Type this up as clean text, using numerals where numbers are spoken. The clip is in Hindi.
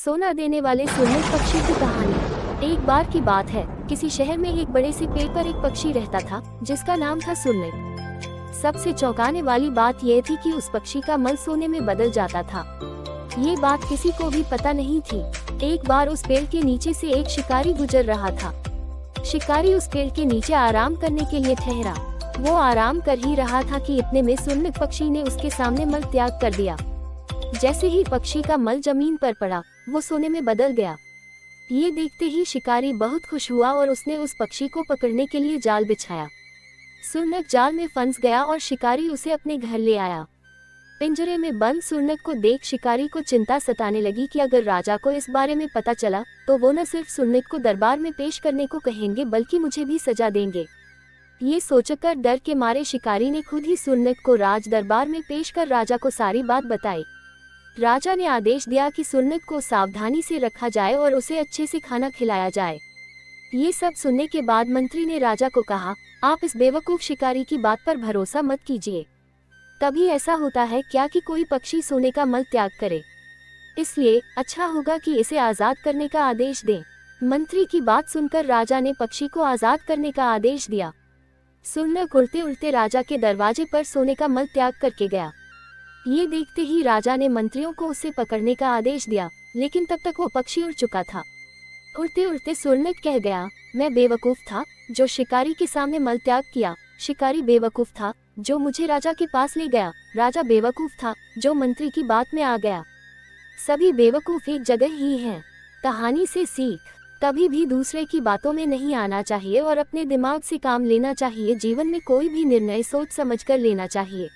सोना देने वाले सुरनिक पक्षी की कहानी। एक बार की बात है, किसी शहर में एक बड़े से पेड़ पर एक पक्षी रहता था जिसका नाम था सुरनिक। सबसे चौंकाने वाली बात यह थी कि उस पक्षी का मल सोने में बदल जाता था। ये बात किसी को भी पता नहीं थी। एक बार उस पेड़ के नीचे से एक शिकारी गुजर रहा था। शिकारी उस पेड़ के नीचे आराम करने के लिए ठहरा। वो आराम कर ही रहा था कि इतने में सुरनिक पक्षी ने उसके सामने मल त्याग कर दिया। जैसे ही पक्षी का मल जमीन पर पड़ा, वो सोने में बदल गया। ये देखते ही शिकारी बहुत खुश हुआ और उसने उस पक्षी को पकड़ने के लिए जाल बिछाया। सुरनक जाल में फंस गया और शिकारी उसे अपने घर ले आया। पिंजरे में बंद सुरनक को देख शिकारी को चिंता सताने लगी कि अगर राजा को इस बारे में पता चला तो वो न सिर्फ सुरनक को दरबार में पेश करने को कहेंगे बल्कि मुझे भी सजा देंगे। ये सोचकर डर के मारे शिकारी ने खुद ही सुरनक को राज दरबार में पेश कर राजा को सारी बात बताई। राजा ने आदेश दिया कि सुरनक को सावधानी से रखा जाए और उसे अच्छे से खाना खिलाया जाए। ये सब सुनने के बाद मंत्री ने राजा को कहा, आप इस बेवकूफ शिकारी की बात पर भरोसा मत कीजिए। कभी ऐसा होता है क्या कि कोई पक्षी सोने का मल त्याग करे? इसलिए अच्छा होगा कि इसे आजाद करने का आदेश दें। मंत्री की बात सुनकर राजा ने पक्षी को आजाद करने का आदेश दिया। सुरनक उड़ते उड़ते राजा के दरवाजे पर सोने का मल त्याग करके गया। ये देखते ही राजा ने मंत्रियों को उसे पकड़ने का आदेश दिया, लेकिन तब तक वो पक्षी उड़ चुका था। उड़ते उड़ते सुरनक कह गया, मैं बेवकूफ था जो शिकारी के सामने मल त्याग किया। शिकारी बेवकूफ था जो मुझे राजा के पास ले गया। राजा बेवकूफ था जो मंत्री की बात में आ गया। सभी बेवकूफ एक जगह ही हैं। कहानी से सीख, कभी भी दूसरे की बातों में नहीं आना चाहिए और अपने दिमाग से काम लेना चाहिए। जीवन में कोई भी निर्णय सोच समझकर लेना चाहिए।